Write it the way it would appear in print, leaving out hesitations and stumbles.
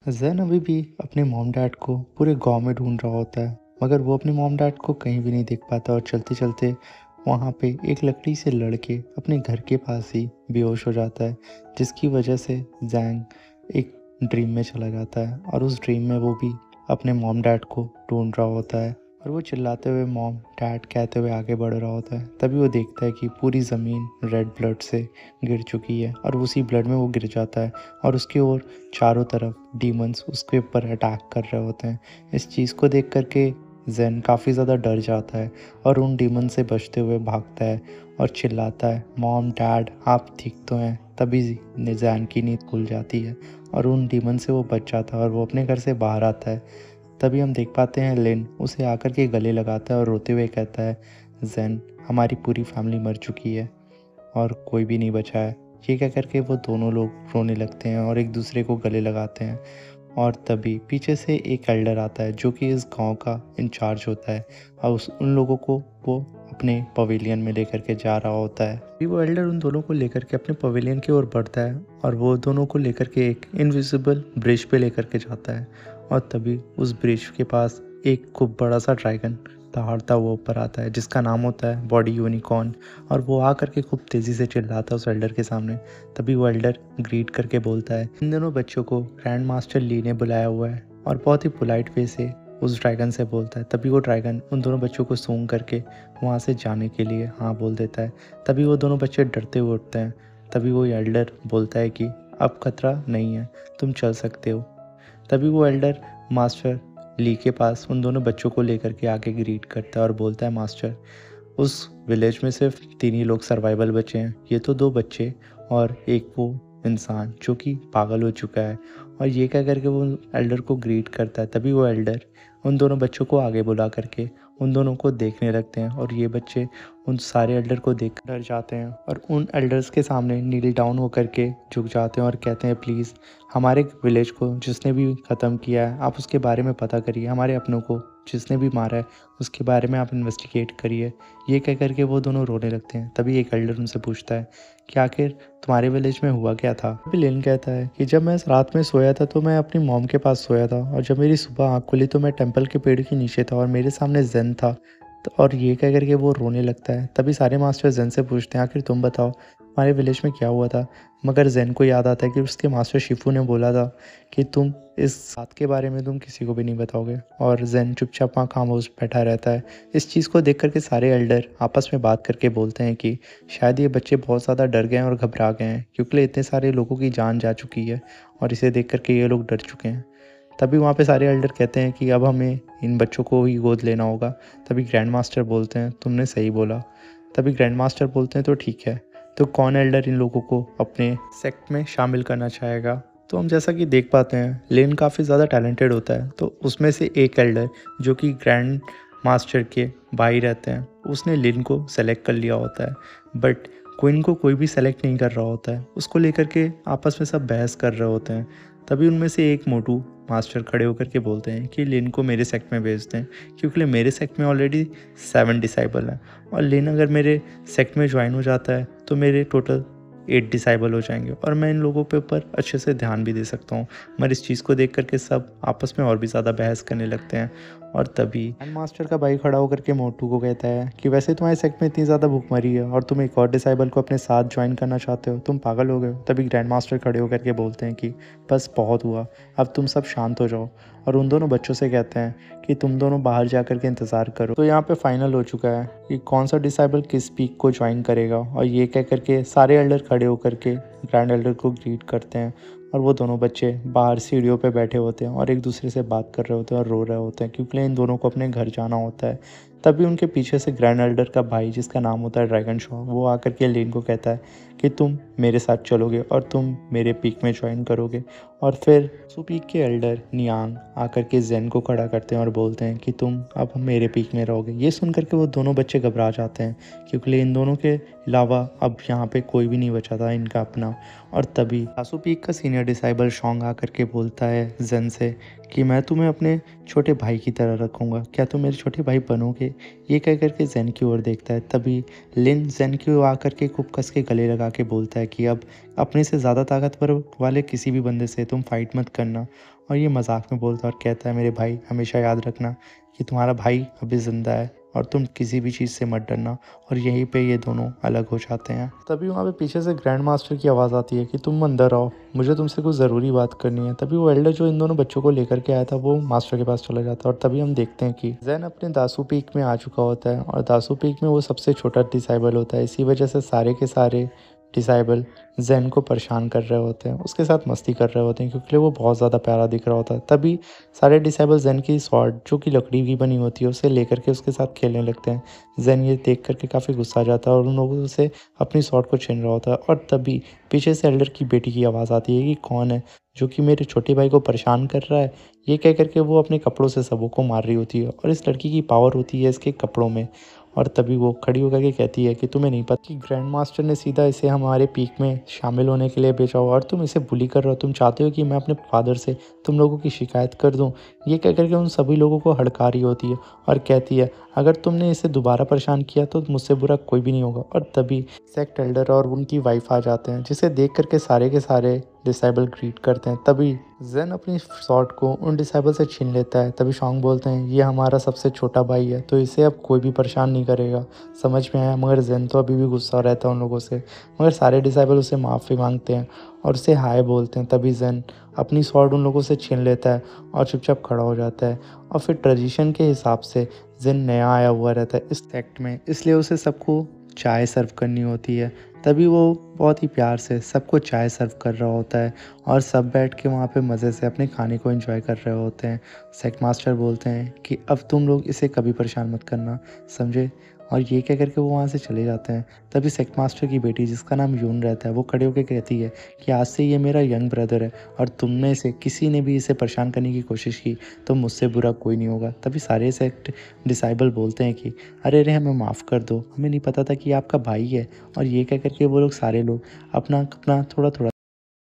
जैन अभी भी अपने मॉम डैड को पूरे गांव में ढूंढ रहा होता है, मगर वो अपने मॉम डैड को कहीं भी नहीं देख पाता और चलते चलते वहाँ पे एक लकड़ी से लड़ के अपने घर के पास ही बेहोश हो जाता है, जिसकी वजह से जैंग एक ड्रीम में चला जाता है और उस ड्रीम में वो भी अपने मॉम डैड को ढूंढ रहा होता है। और वो चिल्लाते हुए मॉम डैड कहते हुए आगे बढ़ रहा होता है। तभी वो देखता है कि पूरी ज़मीन रेड ब्लड से गिर चुकी है और उसी ब्लड में वो गिर जाता है और उसकी ओर चारों तरफ डीमंस उसके ऊपर अटैक कर रहे होते हैं। इस चीज़ को देख करके जैन काफ़ी ज़्यादा डर जाता है और उन डीमन से बचते हुए भागता है और चिल्लाता है, मॉम डैड आप ठीक तो हैं। तभी जैन की नींद खुल जाती है और उन डीमन से वो बच जाता है और वो अपने घर से बाहर आता है। तभी हम देख पाते हैं लिन उसे आकर के गले लगाता है और रोते हुए कहता है, जैन हमारी पूरी फैमिली मर चुकी है और कोई भी नहीं बचा है। ये कह करके वो दोनों लोग रोने लगते हैं और एक दूसरे को गले लगाते हैं। और तभी पीछे से एक एल्डर आता है जो कि इस गांव का इंचार्ज होता है और उन लोगों को वो अपने पवेलियन में लेकर के जा रहा होता है। फिर वो एल्डर उन दोनों को लेकर के अपने पवेलियन की ओर बढ़ता है और वो दोनों को लेकर के एक इनविजिबल ब्रिज पे लेकर के जाता है। और तभी उस ब्रिज के पास एक खूब बड़ा सा ड्रैगन दहाड़ता हुआ ऊपर आता है, जिसका नाम होता है बॉडी यूनिकॉर्न। और वो आ करके खूब तेज़ी से चिल्लाता है उस एल्डर के सामने। तभी वो एल्डर ग्रीट करके बोलता है, इन दोनों बच्चों को ग्रैंड मास्टर ली ने बुलाया हुआ है, और बहुत ही पोलाइट वे से उस ड्रैगन से बोलता है। तभी वो ड्रैगन उन दोनों बच्चों को सूंघ करके वहाँ से जाने के लिए हाँ बोल देता है। तभी वो दोनों बच्चे डरते हुए उठते हैं। तभी वो एल्डर बोलता है कि अब खतरा नहीं है, तुम चल सकते हो। तभी वो एल्डर मास्टर ली के पास उन दोनों बच्चों को लेकर के आगे ग्रीट करता है और बोलता है, मास्टर उस विलेज में सिर्फ 3 ही लोग सर्वाइवल बचे हैं, ये तो 2 बच्चे और एक वो इंसान जो कि पागल हो चुका है। और ये कह करके वो एल्डर को ग्रीट करता है। तभी वो एल्डर उन दोनों बच्चों को आगे बुला करके उन दोनों को देखने लगते हैं और ये बच्चे उन सारे एल्डर को देख डर जाते हैं और उन एल्डर्स के सामने नील डाउन होकर के झुक जाते हैं और कहते हैं, प्लीज़ हमारे विलेज को जिसने भी ख़त्म किया है आप उसके बारे में पता करिए, हमारे अपनों को जिसने भी मारा है उसके बारे में आप इन्वेस्टिगेट करिए। ये कह करके वो दोनों रोने लगते हैं। तभी एक एल्डर उनसे पूछता है कि आखिर तुम्हारे विलेज में हुआ क्या था। तभी लिन कहता है कि जब मैं रात में सोया था तो मैं अपनी मॉम के पास सोया था, और जब मेरी सुबह आँख खुली तो मैं टेंपल के पेड़ के नीचे था और मेरे सामने जेन था। और ये कह करके वो रोने लगता है। तभी सारे मास्टर जेन से पूछते हैं, आखिर तुम बताओ हमारे विलेज में क्या हुआ था। मगर जेन को याद आता है कि उसके मास्टर शिफू ने बोला था कि तुम इस बात के बारे में तुम किसी को भी नहीं बताओगे। और जेन चुपचाप वहाँ खामोश बैठा रहता है। इस चीज़ को देख करके सारे एल्डर आपस में बात करके बोलते हैं कि शायद ये बच्चे बहुत ज़्यादा डर गए हैं और घबरा गए हैं, क्योंकि इतने सारे लोगों की जान जा चुकी है और इसे देख करके ये लोग डर चुके हैं। तभी वहाँ पे सारे एल्डर कहते हैं कि अब हमें इन बच्चों को ही गोद लेना होगा। तभी ग्रैंड मास्टर बोलते हैं, तुमने सही बोला। तभी ग्रैंड मास्टर बोलते हैं, तो ठीक है, तो कौन एल्डर इन लोगों को अपने सेक्ट में शामिल करना चाहेगा। तो हम जैसा कि देख पाते हैं लेन काफ़ी ज़्यादा टैलेंटेड होता है, तो उसमें से एक एल्डर जो कि ग्रैंड मास्टर के भाई रहते हैं, उसने लिन को सेलेक्ट कर लिया होता है। बट क्वीन को कोई भी सेलेक्ट नहीं कर रहा होता है। उसको लेकर के आपस में सब बहस कर रहे होते हैं। तभी उनमें से एक मोटू मास्टर खड़े होकर के बोलते हैं कि लिन को मेरे सेक्ट में भेज दें, क्योंकि मेरे सेक्ट में ऑलरेडी 7 डिसाइबल हैं, और लिन अगर मेरे सेक्ट में ज्वाइन हो जाता है तो मेरे टोटल 8 डिसाइबल हो जाएंगे और मैं इन लोगों पे ऊपर अच्छे से ध्यान भी दे सकता हूँ। मगर इस चीज़ को देख करके सब आपस में और भी ज़्यादा बहस करने लगते हैं। और तभी ग्रैंड मास्टर का भाई खड़ा होकर के मोटू को कहता है कि वैसे तुम्हारे सेक्ट में इतनी ज़्यादा भूखमरी है और तुम एक और डिसाइबल को अपने साथ ज्वाइन करना चाहते हो, तुम पागल हो गए हो। तभी ग्रैंड मास्टर खड़े होकर के बोलते हैं कि बस बहुत हुआ, अब तुम सब शांत हो जाओ। और उन दोनों बच्चों से कहते हैं कि तुम दोनों बाहर जा कर के इंतज़ार करो। तो यहाँ पे फाइनल हो चुका है कि कौन सा डिसाइबल किस पीक को ज्वाइन करेगा। और ये कह करके सारे एल्डर खड़े होकर के ग्रैंड एल्डर को ग्रीट करते हैं और वो दोनों बच्चे बाहर सीढ़ियों पे बैठे होते हैं और एक दूसरे से बात कर रहे होते हैं और रो रहे होते हैं, क्योंकि इन दोनों को अपने घर जाना होता है। तभी उनके पीछे से ग्रैंड एल्डर का भाई, जिसका नाम होता है ड्रैगन शॉ, वो आकर के लिन को कहता है कि तुम मेरे साथ चलोगे और तुम मेरे पीक में ज्वाइन करोगे। और फिर सुपीक के एल्डर नियांग आकर के जेन को खड़ा करते हैं और बोलते हैं कि तुम अब मेरे पीक में रहोगे। ये सुन करके वो दोनों बच्चे घबरा जाते हैं, क्योंकि इन दोनों के अलावा अब यहाँ पे कोई भी नहीं बचा था इनका अपना। और तभी आसू पीक का सीनियर डिसाइबल शोंग आकर के बोलता है जेन से कि मैं तुम्हें अपने छोटे भाई की तरह रखूँगा, क्या तुम मेरे छोटे भाई बनोगे। ये कह करके जेन की ओर देखता है। तभी लिन जेन की ओर आकर के खूब कस के गले लगा के बोलता है कि अब अपने से ज़्यादा ताकतवर वाले किसी भी बंदे से तुम फाइट मत करना। और ये मजाक में बोलता है और कहता है, मेरे भाई हमेशा याद रखना कि तुम्हारा भाई अभी ज़िंदा है और तुम किसी भी चीज़ से मत डरना। और यहीं पे ये दोनों अलग हो जाते हैं। तभी वहाँ पे पीछे से ग्रैंड मास्टर की आवाज़ आती है कि तुम अंदर आओ, मुझे तुमसे कुछ ज़रूरी बात करनी है। तभी वो एल्डर जो इन दोनों बच्चों को लेकर के आया था वो मास्टर के पास चला जाता है और तभी हम देखते हैं कि जैन अपने दासू पीक में आ चुका होता है और दासू पीक में वो सबसे छोटा डिसाइबल होता है। इसी वजह से सारे के सारे डिसाइबल जैन को परेशान कर रहे होते हैं, उसके साथ मस्ती कर रहे होते हैं क्योंकि वो बहुत ज़्यादा प्यारा दिख रहा होता है। तभी सारे डिसाइबल जैन की स्वॉर्ड जो कि लकड़ी की बनी होती है उसे लेकर के उसके साथ खेलने लगते हैं। जैन ये देख करके काफ़ी गुस्सा आ जाता है और उन लोगों से अपनी स्वॉर्ड को छीन रहा होता है। और तभी पीछे से एल्डर की बेटी की आवाज़ आती है कि कौन है जो कि मेरे छोटे भाई को परेशान कर रहा है। ये कह करके वो अपने कपड़ों से सबों को मार रही होती है और इस लड़की की पावर होती है इसके कपड़ों में। और तभी वो खड़ी होकर के कहती है कि तुम्हें नहीं पता कि ग्रैंड मास्टर ने सीधा इसे हमारे पीक में शामिल होने के लिए भेजा हो और तुम इसे बुली कर रहे हो। तुम चाहते हो कि मैं अपने फादर से तुम लोगों की शिकायत कर दूं। ये कह करके उन सभी लोगों को हड़का रही होती है और कहती है, अगर तुमने इसे दोबारा परेशान किया तो मुझसे बुरा कोई भी नहीं होगा। और तभी सेक्ट एल्डर और उनकी वाइफ आ जाते हैं जिसे देख करके सारे के सारे डिसाइबल ग्रीट करते हैं। तभी जेन अपनी शॉर्ट को उन डिसाइबल से छीन लेता है। तभी शॉन्ग बोलते हैं, ये हमारा सबसे छोटा भाई है तो इसे अब कोई भी परेशान नहीं करेगा। समझ में आया। मगर जेन तो अभी भी गुस्सा रहता है उन लोगों से। मगर सारे डिसाइबल उसे माफ़ी मांगते हैं और उसे हाय बोलते हैं। तभी जेन अपनी स्वॉर्ड उन लोगों से छीन लेता है और चुपचाप खड़ा हो जाता है। और फिर ट्रेडिशन के हिसाब से जेन नया आया हुआ रहता है इस सेक्ट में, इसलिए उसे सबको चाय सर्व करनी होती है। तभी वो बहुत ही प्यार से सबको चाय सर्व कर रहा होता है और सब बैठ के वहाँ पे मज़े से अपने खाने को एंजॉय कर रहे होते हैं। सेक्ट मास्टर बोलते हैं कि अब तुम लोग इसे कभी परेशान मत करना, समझे। और ये कह करके वो वहाँ से चले जाते हैं। तभी सेक्ट मास्टर की बेटी जिसका नाम यून रहता है वो खड़े होकर कहती है कि आज से ये मेरा यंग ब्रदर है और तुम में से किसी ने भी इसे परेशान करने की कोशिश की तो मुझसे बुरा कोई नहीं होगा। तभी सारे सेक्ट डिसाइबल बोलते हैं कि अरे अरे हमें माफ़ कर दो, हमें नहीं पता था कि ये आपका भाई है। और ये कह करके वो लोग सारे लोग अपना अपना थोड़ा थोड़ा